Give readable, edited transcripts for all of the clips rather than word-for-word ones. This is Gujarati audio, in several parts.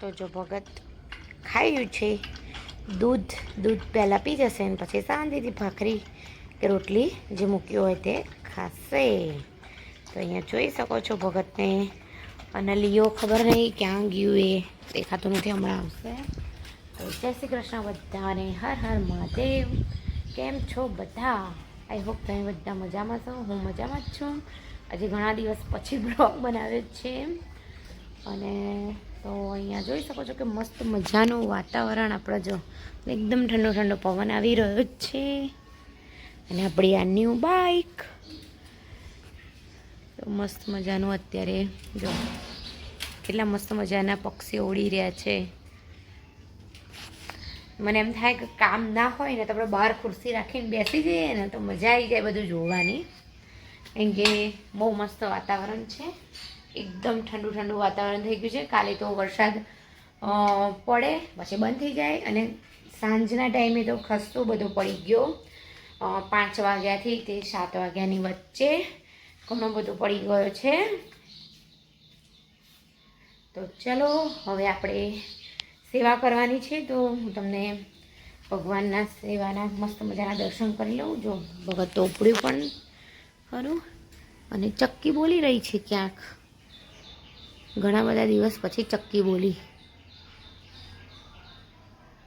તો જો ભગત ખાયું છે દૂધ પહેલાં પી જશે ને પછી શાંતિથી ભાખરી કે રોટલી જે મૂક્યો હોય તે ખાશે. તો અહીંયા જોઈ શકો છો ભગતને. અને લિયો ખબર નહીં ક્યાં ગયું એ દેખાતું નથી, હમણાં આવશે. તો જય શ્રી કૃષ્ણ બધાને, હર હર મહાદેવ. કેમ છો બધા? આઈ હોપ તમે બધા મજામાં છો. હું મજામાં જ છું. આજે ઘણા દિવસ પછી બ્લોગ બનાવ્યો છે. અને તો અહીંયા જોઈ શકો છો કે મસ્ત મજાનું વાતાવરણ આપણે જો એકદમ ઠંડો ઠંડો પવન આવી રહ્યો છે. અને આપણી આ ન્યૂ બાઇક તો મસ્ત મજાનું અત્યારે જો કેટલા મસ્ત મજાના પક્ષીઓ ઉડી રહ્યા છે. મને એમ થાય કે કામ ના હોય ને તો આપણે બહાર ખુરશી રાખીને બેસી જઈએ ને તો મજા આવી જાય બધું જોવાની. કેમ કે બહુ મસ્ત વાતાવરણ છે, એકદમ ઠંડુ ઠંડુ વાતાવરણ થઈ ગયું છે. કાલે તો વરસાદ પડે પછી બંધ થઈ જાય, અને સાંજના ટાઈમે તો ખસ્તો બધો પડી ગયો. 5 વાગ્યાથી તે 7 વાગ્યાની વચ્ચે ઘણો બધો પડી ગયો છે. તો ચલો હવે આપણે સેવા કરવાની છે. તો હું તમને ભગવાનના સેવાના મસ્ત મજાના દર્શન કરી લઉં. જો ભગત તો ઉપડ્યું પણ ખરું, અને ચક્કી બોલી રહી છે ક્યાંક. ઘણા બધા દિવસ પછી ચક્કી બોલી.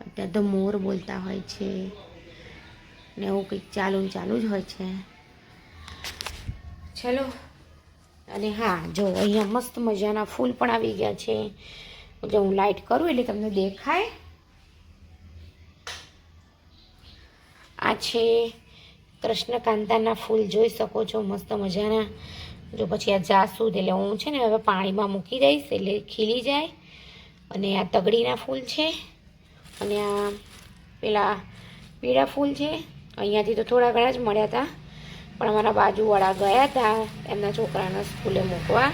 અત્યારે તો મોર બોલતા હોય છે ને એવું કંઈક ચાલુ જ હોય છે. ચલો. અને હા જો અહીંયા મસ્ત મજાના ફૂલ પણ આવી ગયા છે. જો હું લાઇટ કરું એટલે તમને દેખાય. આ છે કૃષ્ણકાંતાના ફૂલ, જોઈ શકો છો મસ્ત મજાના. જો પછી આ જાસૂદ, એટલે હું છે ને હવે પાણીમાં મૂકી દઈશ એટલે ખીલી જાય. અને આ તગડીના ફૂલ છે, અને આ પેલા પીળા ફૂલ છે. અહીંયાથી તો થોડા ઘણા જ મળ્યા હતા, પણ અમારા બાજુવાળા ગયા હતા એમના છોકરાના સ્કૂલે મૂકવા,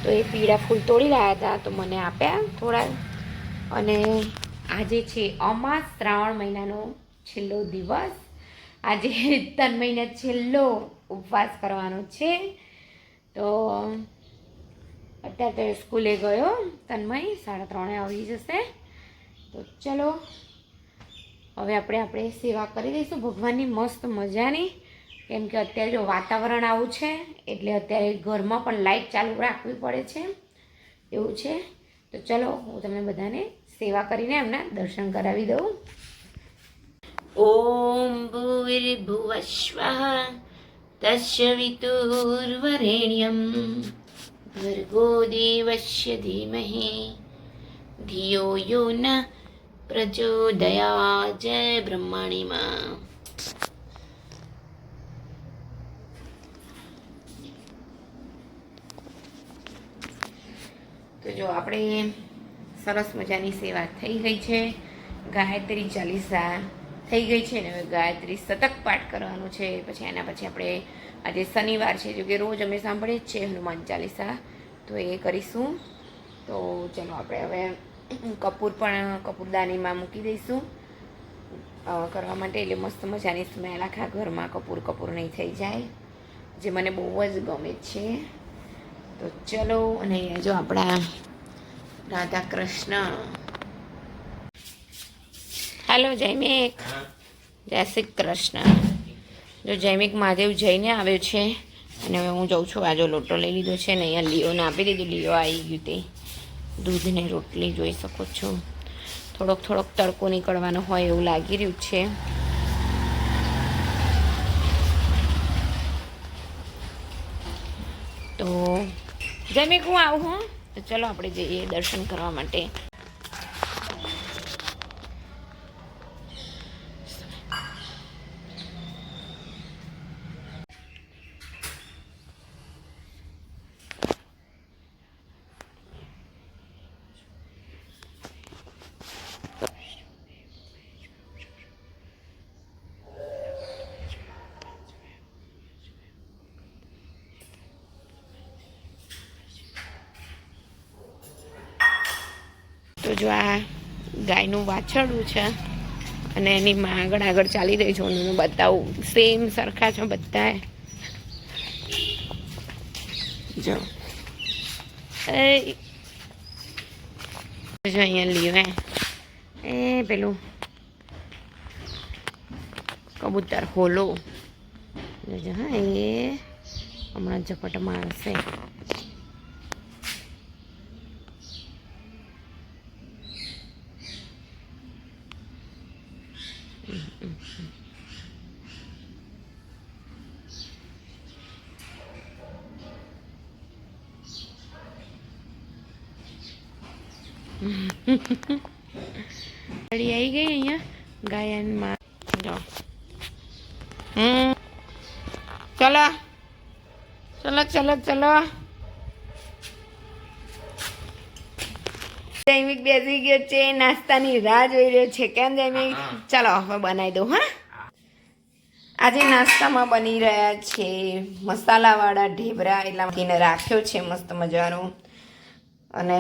તો એ પીળા ફૂલ તોડી લાવ્યા હતા, તો મને આપ્યા થોડા. અને આજે છે અમાસ, શ્રાવણ મહિનાનો છેલ્લો દિવસ. આજે 3 મહિના છેલ્લો ઉપવાસ કરવાનો છે. તો અત્યારે તો સ્કૂલે ગયો તન્મય, 3:30 આવી જશે. તો ચલો હવે આપણે સેવા કરી દઈશું ભગવાનની મસ્ત મજાની. કેમ કે અત્યારે જો વાતાવરણ આવું છે એટલે અત્યારે ઘરમાં પણ લાઇટ ચાલુ રાખવી પડે છે, એવું છે. તો ચલો હું તમને બધાને સેવા કરીને એમના દર્શન કરાવી દઉં. ઓમ ભૂર્ભુવસ્વઃ તસ્ય વિતુર્વરેણ્યમ ભર્ગો દેવસ્ય ધીમહિ ધિયો યો ન પ્રચોદયાત. જય બ્રહ્માણી માં. તો જો આપણે સરસ મજાની સેવા થઈ ગઈ છે. ગાયત્રી ચાલીસા થઈ ગઈ છે ને હવે ગાયત્રી સતત પાઠ કરવાનું છે. પછી એના પછી આપણે આજે શનિવાર છે, જો કે રોજ અમે સાંભળીએ જ છે હનુમાન ચાલીસા, તો એ કરીશું. તો ચલો આપણે હવે કપૂરદાનીમાં મૂકી દઈશું કરવા માટે, એટલે મસ્ત મજાની સ્મેલ આખા ઘરમાં કપૂર નહીં થઈ જાય, જે મને બહુ જ ગમે છે. તો ચલો. અને જો આપણા રાધા કૃષ્ણ. હાલો જયમિક, જય શ્રી કૃષ્ણ. જો જયમિક મહાદેવ જઈને આવ્યો છે, અને હવે હું જાઉં છું. આજો લોટો લઈ લીધો છે ને અહીંયા લિયોને આપી દીધું. લિયો આવી ગયું તે દૂધને રોટલી, જોઈ શકો છો. થોડોક તડકો નીકળવાનો હોય એવું લાગી રહ્યું છે. તો જયમિક હું આવું હું. તો ચલો આપણે જઈએ દર્શન કરવા માટે. તો જો આ ગાયનું વાછરડું છે, અને એની માં આગળ ચાલી રહી છે. હું બતાવું, સેમ સરખા છે બધા. જો જો અહીંયા લીયો એ પેલું કબૂતર હોલો જોજો હા એ હમણાં ઝપટ મારશે. ગાડી આવી ગઈ અહીંયા ગાયનમાં. જો ચલો ચલો ચલો ચલો જૈમિક બેસી ગયો છે, નાસ્તાની રાહ જોઈ રહ્યો છે. કેમ જૈમિક? ચાલો હવે બનાવી દઉં. હા આજે નાસ્તામાં બની રહ્યા છે મસાલાવાળા ઢેબરા, એટલા માટે રાખ્યો છે મસ્ત મજાનો. અને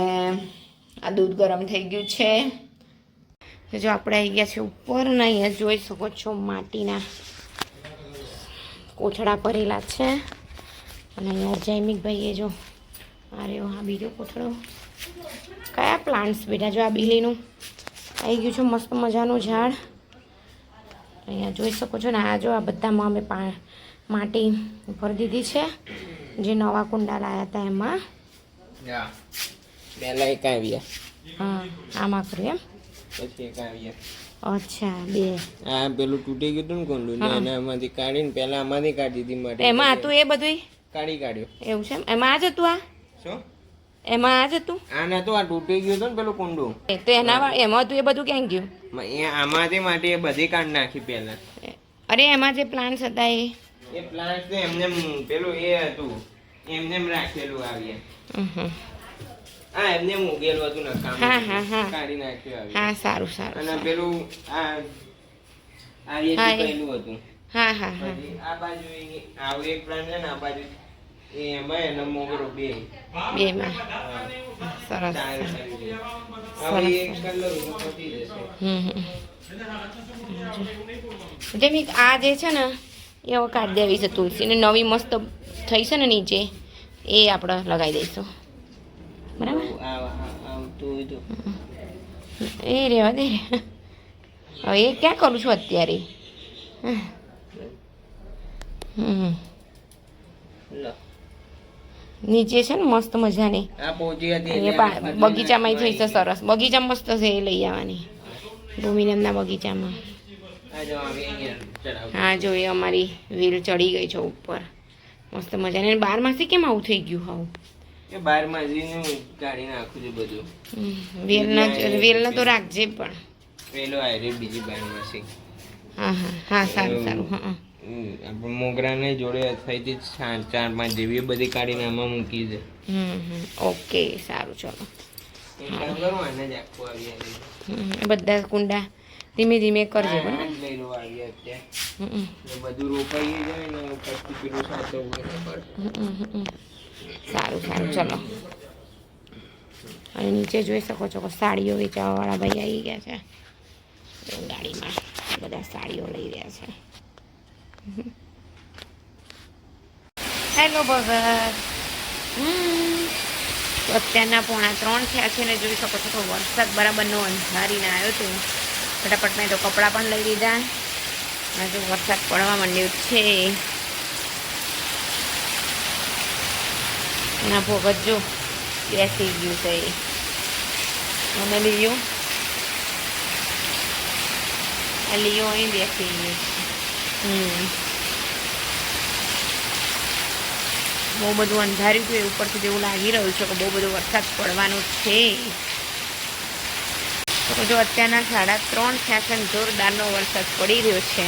આ દૂધ ગરમ થઈ ગયું છે. જો આપણે આવી ગયા છે ઉપર ને અહીંયા જોઈ શકો છો માટીના કોથળા ભરેલા છે. અને અહીંયા જૈમિકભાઈએ જો અરે આ બીજો કોથળો. કયા પ્લાન્ટ્સ બેટા? જો આ બીલીનું આવી ગયું છે મસ્ત મજાનું ઝાડ. અહીંયા જોઈ શકો છો ને. આ જો આ બધામાં અમે માટી ભરી દીધી છે. જે નવા કુંડા લાવ્યા હતા એમાં પહેલા એક આવ્યા. હા આમાં કર્યું એમ. પછી એક આવ્યા. અચ્છા બે. આ પેલું તૂટી ગયું હતું ને કુંડું ને એનામાંથી કાઢીને પહેલા આમાંથી કાઢી દીધી માટે. એમાં હતું એ બધું કાઢ્યો એવું છે. એમાં આ જ હતું. આ શું એમાં આ જ હતું? આ નતું, આ તૂટી ગયું હતું ને પેલું કુંડું. તો એના એમાં હતું એ બધું ક્યાં ગયું? આમાંથી માટે એ બધી કાઢ નાખી પહેલા. અરે એમાં જે પ્લાન્ટ્સ હતા એ પ્લાન્ટ તો એમને પેલું એ હતું એમને રાખેલું આવ્યા. હા એમને ઉગેલું હતું ને કામ. કાઢી નાખ્યું. હા સારું સારું. અને પેલું આ પહેલું હતું. હા હા આ બાજુ આવું એક પ્લાન્ટ છે ને આ બાજુ એમાં એનો મોગરો બે માં. સરસ. જેમ આ જે છે ને એ હવે કાઢી દેવી છે તુલસી ને. નવી મસ્ત થઈ છે ને નીચે એ આપણે લગાવી દઈશું. બરાબર એ રેવા દે. હવે એ ક્યાં કરું છું અત્યારે? નીચે છે ને મસ્ત મજાની બગીચામાં થઈ છે. સરસ બગીચા મસ્ત છે એ લઈ આવવાની ભૂમિનમના બગીચામાં. હા જો એ અમારી વેલ ચડી ગઈ છે ઉપર મસ્ત મજાની. 12 માસી કેમ આવું થઈ ગયું? આવું 12 માસીનું કાઢી નાખું છું બધું. વેલને તો રાખજે પણ. પેલો આવી બીજી 12 માસી. હા હા હા સારું સારું. હા મોગરાને જોડે થઈ હતી 4-5 જેવી બધી કાઢીને આમાં મૂકી દે. ઓકે સારું ચલો. બધા કુંડા ધીમે ધીમે કરજે. બધું રોપાઈ જાય ને પછી પેલું સારું સારું ચલો. અને નીચે જોઈ શકો છો કે સાડીઓ વેચાવાવાળા ભાઈ આવી ગયા છે. ગાડીમાં બધા સાડીઓ લઈ રહ્યા છે. હેલો ભગત. અત્યારના 2:45 થયા છે ને જોઈ શકો છો તો વરસાદ બરાબરનો અંધારીને આવ્યો હતો. ફટાફટ મેં તો કપડાં પણ લઈ લીધા. હજુ વરસાદ પડવા માંડ્યો છે. એના ભગત જો બેસી ગયું છે. મને લીયો અહીં બેસી ગયું. બહુ બધું અંધાર્યું છે ઉપરથી જેવું લાગી રહ્યું છે કે બહુ બધો વરસાદ પડવાનો છે. તો જો અત્યારના 3:30 થયા છે. જોરદારનો વરસાદ પડી રહ્યો છે.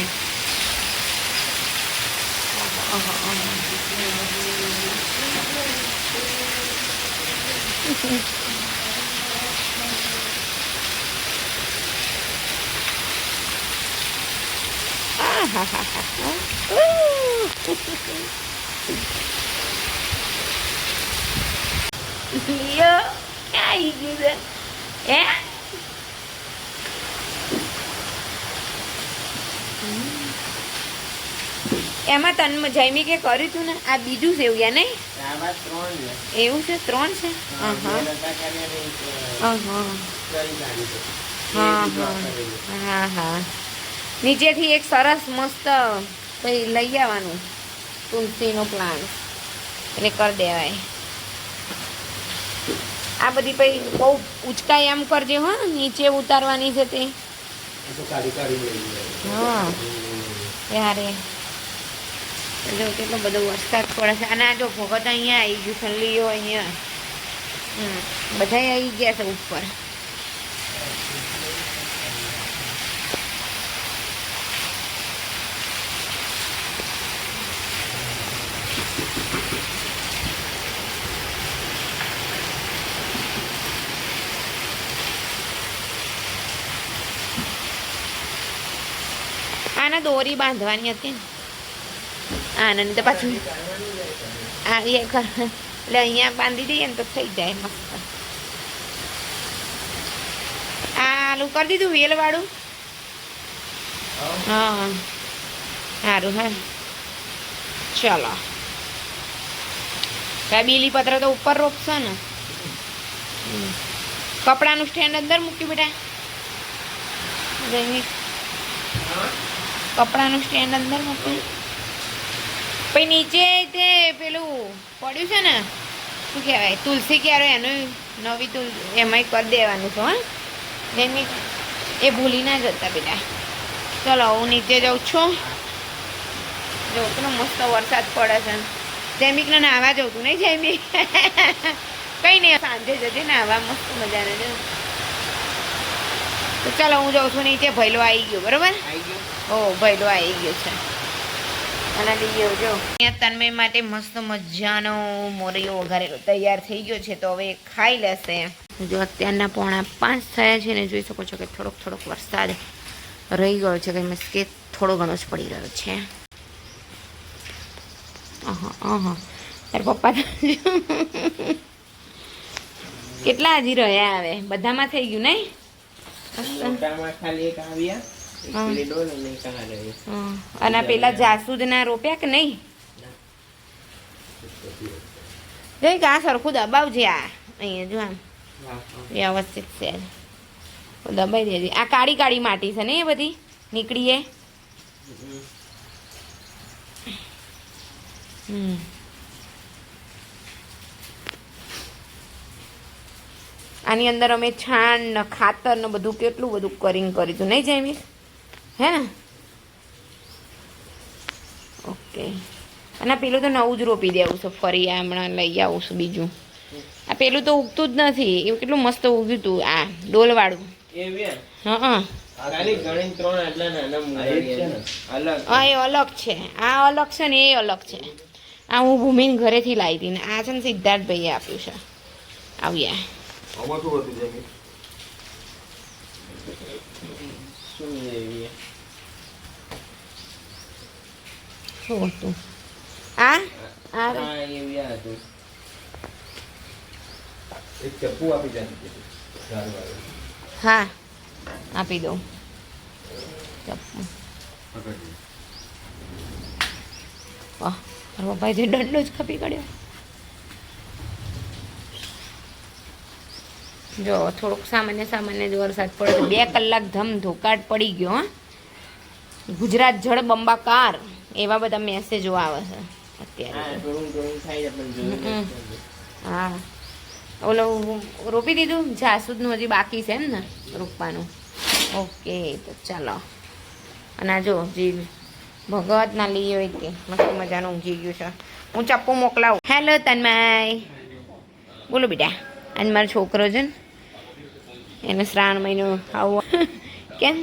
લિયો આવી ગયું છે. એમાં તને જૈમિકે કર્યું હતું ને આ બીજું છે એવું નહીં? એવું છે 3 છે. કરી કાઢી છે. હા, એ બધું હા. કરેલું. હા હા નીચેથી એક સરસ મસ્ત કંઈ લઈ આવવાનું તુલસીનો પ્લાન્ટ એટલે કરી દેવાય. આ બધી પછી બહુ ઉચકાઈ એમ કરજે હો, નીચે ઉતારવાની છે તે. એ તો કાઢી લઈ હા યારે જો કેટલો બધો વરસાદ પડે છે. અને આ જો ભગત અહીંયા આવી ગયું છે, લીઓ અહીંયા બધા આવી ગયા છે ઉપર. આને દોરી બાંધવાની હતી ને આને તો પાછું આ એ કર એટલે અહીંયા બાંધી દઈએ ને તો થઈ જાય મસ્ત. આલું કરી દીધું વેલવાળું. હા સારું હા ચલો. બીલીપત્ર તો ઉપર રોપશો ને. કપડાનું સ્ટેન્ડ અંદર મૂક્યું બેટા. કપડાનું સ્ટેન્ડ અંદર મૂક્યું. પછી નીચે તે પેલું પડ્યું છે ને શું કહેવાય તુલસી ક્યારે એનું નવી તુલસી એમાંય કરી દેવાનું છે. હા જેમી એ ભૂલી ના જતા બેટા. ચલો હું નીચે જાઉં છું. જો કેટલો મસ્ત વરસાદ પડે છે. જૈમિકને નાહવા જવું તું નહીં જૈમિક? કંઈ નહીં સાંજે જજે નાહવા મસ્ત મજાને જો. તો ચાલો હું જાઉં છું નીચે. ભૈલો આવી ગયો બરોબર. ઓ ભૈલો આવી ગયો છે. અને લઈએ જો અહીંયા તન્મય માટે મસ્ત મજાનો મોરૈયો વઘારેલો તૈયાર થઈ ગયો છે. તો હવે ખાઈ લેશે. જો અત્યારના 4:45 થયા છે ને જોઈ શકો છો કે થોડોક વરસાદ રહી ગયો છે. કંઈ મીન્સ કે થોડો ઘણો જ પડી રહ્યો છે. તારા પપ્પા કેટલા હજી રહ્યા હવે? બધામાં થઈ ગયું નહીં? મોટામાં ખાલી એક આવ્યા, એક પેલી ડોલ અને એક આ રહી. અને પેલા જાસૂદના રોપ્યા કે નહીં? જોઈ કે આ સરખું દબાવજે. આ અહીંયા જો આમ વ્યવસ્થિત છે દબાઈ દેજે. આ કાળી કાળી માટી છે ને એ બધી નીકળીએ. આની અંદર અમે છાણ ને ખાતર ને બધું કેટલું બધું કરીને કર્યું હતું નહીં જયમી? હે ને? ઓકે. અને પેલું તો નવું જ રોપી દેવું છે ફરી. આ હમણાં લઈ આવું છું બીજું. આ પેલું તો ઉગતું જ નથી. એવું કેટલું મસ્ત ઉગ્યું હતું આ ડોલવાળું. હા ખાલી ગણી 3 આટલા નાના મૂળિયા અલગ. હા એ અલગ છે. આ અલગ છે ને એ અલગ છે. આ હું ભૂમિને ઘરેથી લાવી હતી ને આ છે ને સિદ્ધાર્થભાઈએ આપ્યું છે. આવ્યા શું હતું? આ હા આપી દઉં ચપ્પુ. વાહ મારા પપ્પાએ જે દંડો જ ખપી કાઢ્યો. જો થોડુંક સામાન્ય જ વરસાદ પડે. 2 કલાક ધમધોકાટ પડી ગયો. હા ગુજરાત જળ બંબાકાર એવા બધા મેસેજો આવે છે અત્યારે. હા ઓલો રોપી દીધું જાસૂદનું હજી બાકી છે એમ ને રોપવાનું? ઓકે તો ચાલો. અને આ જો જે ભગવતના લઈ હોય તે મસ્ત મજાનું ઊંઘી ગયું છે. હું ચપ્પુ મોકલાવું. હેલો તન્મય બોલો બેટા. આજ મારો છોકરો છે ને એને શ્રાવણ મહિનો આવો કેમ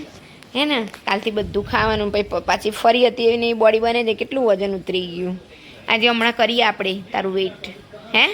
હે ને કાલથી બધું ખાવાનું. પછી પાછી ફરી હતી એવી બોડી બને છે. કેટલું વજન ઉતરી ગયું. આજે હમણાં કરીએ આપણે તારું વેઇટ. હે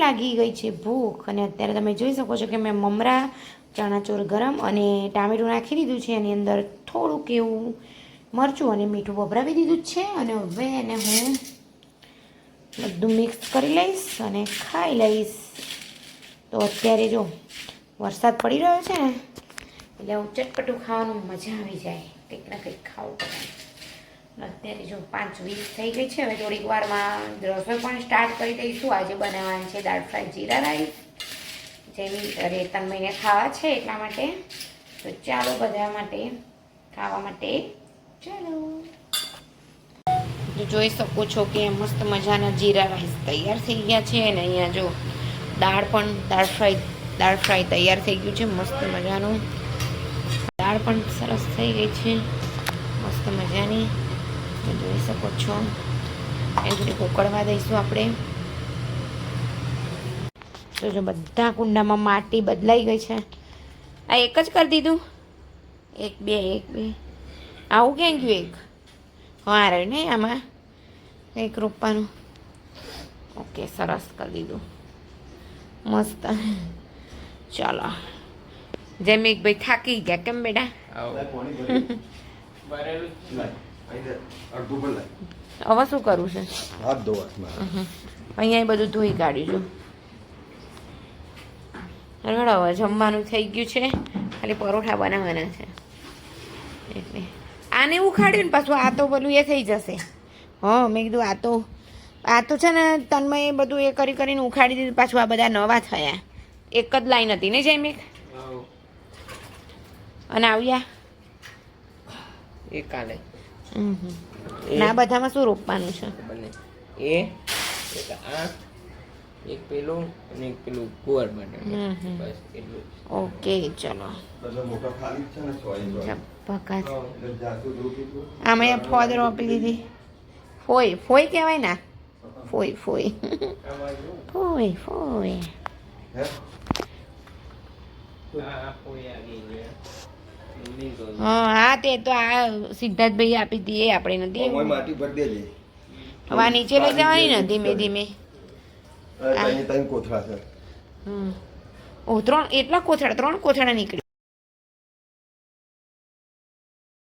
લાગી ગઈ છે ભૂખ અને અત્યારે તમે જોઈ શકો છો કે મેં મમરા ચણાચોર ગરમ અને ટામેટું નાખી દીધું છે એની અંદર થોડુંક એવું મરચું અને મીઠું વપરાવી દીધું જ છે અને હવે એને હું બધું મિક્સ કરી લઈશ અને ખાઈ લઈશ. તો અત્યારે જો વરસાદ પડી રહ્યો છે ને એટલે હું ચટપટું ખાવાનું મજા આવી જાય, કંઈક ના કંઈક ખાવું પડે. અત્યારે જો 5:20 થઈ ગઈ છે. હવે થોડીક વારમાં રસોઈ પણ સ્ટાર્ટ કરી દઈશું. આજે બનાવવાની છે દાળ ફ્રાય જીરા રાઈસ, જેની તન મહિને ખાવા છે એટલા માટે. તો ચાલો બધા માટે ખાવા માટે ચાલો. જોઈ શકો છો કે મસ્ત મજાના જીરા રાઈસ તૈયાર થઈ ગયા છે અને અહીંયા જો દાળ ફ્રાય તૈયાર થઈ ગયું છે મસ્ત મજાનું. દાળ પણ સરસ થઈ ગઈ છે મસ્ત મજાની, જોઈ શકો છો. એને થોડીક ઉકળવા દઈશું આપણે. તો જો બધા કુંડામાં માટી બદલાઈ ગઈ છે. આ એક જ કરી દીધું, એક બે આવું ક્યાં ગયું? એક હા રહ્યું ને આમાં એક રોપવાનું. ઓકે, સરસ કરી દીધું મસ્ત. ચાલો જૈમિકભાઈ થાકી ગયા કેમ બેટા? હવે શું કરવું છે? અહીંયા બધું ધોઈ કાઢ્યું છું. હવે જમવાનું થઈ ગયું છે, ખાલી પરોઠા બનાવવાના છે. એટલે આને ઉખાડ્યું ને પાછું આ તો પેલું એ થઈ જશે. હા, મેં કીધું આ તો છે ને તન્મય બધું એ કરીને ઉખાડી દીધું. પાછું આ બધા નવા થયા. એક જ લાઈન હતી ને જૈમિક? અને આવ્યા એ કાલે ના બધામાં શું રોપવાનું છે? એ એક આ એક પેલું અને એક પેલું કુંવર બટાકા. બસ એટલું. ઓકે ચલો. આમાં ફોદ રોપી દીધી. ફોઈ કહેવાય ને? ફોઈ હા, તે તો આ સિદ્ધાર્થભાઈ આપી હતી એ આપણે નથી. હવે નીચે લઈ જવાની ને ધીમે ધીમે. ત્રણ કોથળા નીકળી.